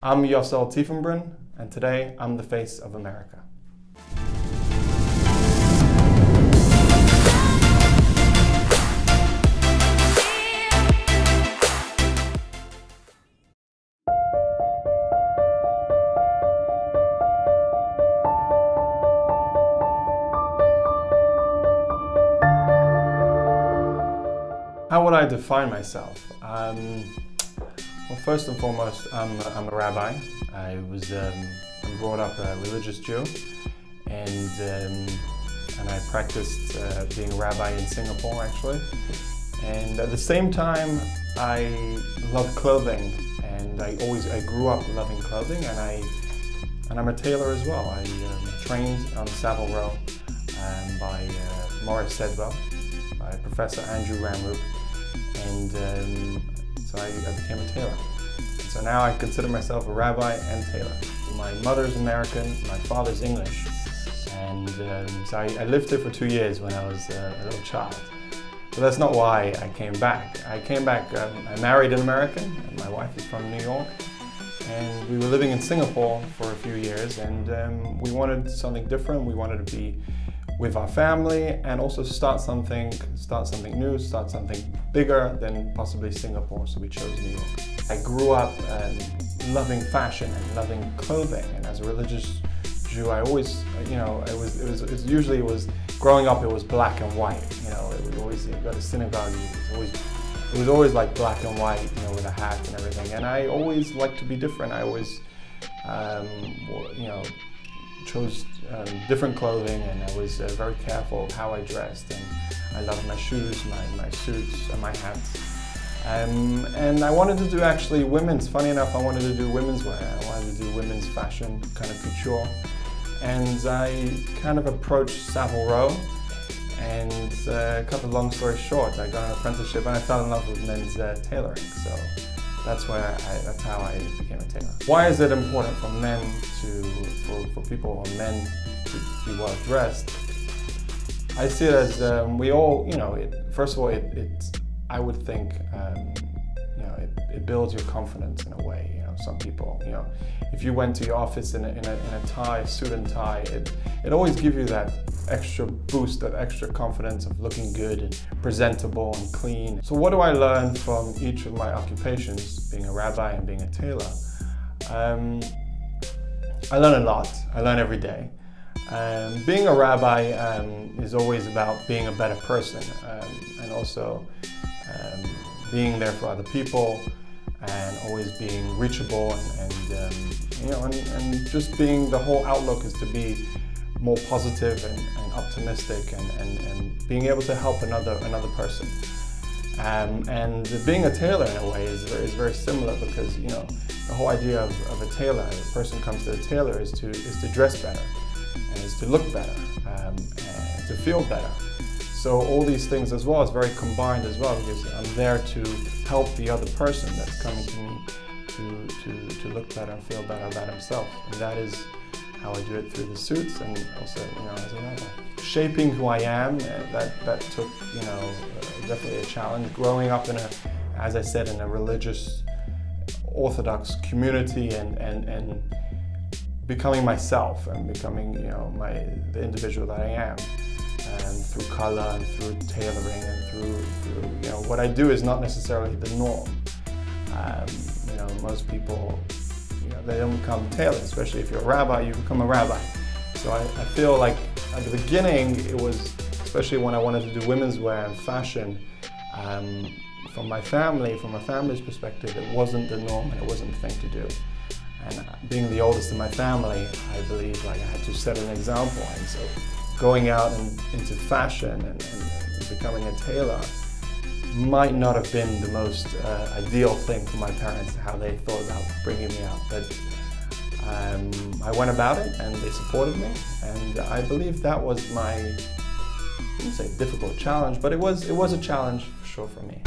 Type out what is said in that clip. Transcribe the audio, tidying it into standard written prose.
I'm Yosel Tiefenbrun, and today I'm the face of America. How would I define myself? Well, first and foremost, I'm a rabbi. I'm brought up a religious Jew, and I practiced being a rabbi in Singapore, actually. And at the same time, I love clothing, and I grew up loving clothing, and I'm a tailor as well. I trained on Savile Row by Professor Andrew Ramroop, and so I became a tailor. So now I consider myself a rabbi and tailor. My mother's American, my father's English, and so I lived here for 2 years when I was a little child. But that's not why I came back. I married an American, and my wife is from New York, and we were living in Singapore for a few years, and we wanted something different. We wanted to be with our family and also start something new, start something bigger than possibly Singapore, so we chose New York. I grew up loving fashion and loving clothing, and as a religious Jew, I always, growing up, it was black and white. You go to synagogue, it was always like black and white, with a hat and everything. And I always liked to be different. I always, chose different clothing, and I was very careful of how I dressed, and I loved my shoes, my suits, and my hats. And I wanted to do actually women's, funny enough, I wanted to do women's wear. I wanted to do women's fashion, kind of couture. And I kind of approached Savile Row, and cut the long story short, I got an apprenticeship and I fell in love with men's tailoring. So that's how I became a tailor. Why is it important for men for people or men to be well dressed? I see it as we all, first of all, I would think, it builds your confidence in a way. Some people, if you went to your office in a tie, suit and tie, it always gives you that extra boost, that extra confidence of looking good and presentable and clean. So what do I learn from each of my occupations, being a rabbi and being a tailor? I learn a lot. I learn every day. Being a rabbi is always about being a better person, and also being there for other people, and always being reachable, and just being, the whole outlook is to be more positive and optimistic, and being able to help another person. And being a tailor in a way is very similar, because the whole idea of a tailor, a person comes to a tailor is to dress better, and is to look better, and to feel better. So all these things as well is very combined as well, because I'm there to help the other person that's coming to me to look better and feel better about himself. And that is how I do it through the suits, and also as a rabbi. Shaping who I am, that took definitely a challenge. Growing up as I said, in a religious Orthodox community, and becoming myself, and becoming the individual that I am. And through color and through tailoring and through what I do is not necessarily the norm. Most people, they don't become tailors, especially if you're a rabbi, you become a rabbi. So I feel like at the beginning, it was, especially when I wanted to do women's wear and fashion, from my family's perspective, it wasn't the norm and it wasn't the thing to do. And being the oldest in my family, I believe I had to set an example. And so going out into fashion and becoming a tailor might not have been the most ideal thing for my parents, how they thought about bringing me up. But I went about it, and they supported me, and I believe that was my, I wouldn't say difficult challenge, but it was a challenge for sure for me.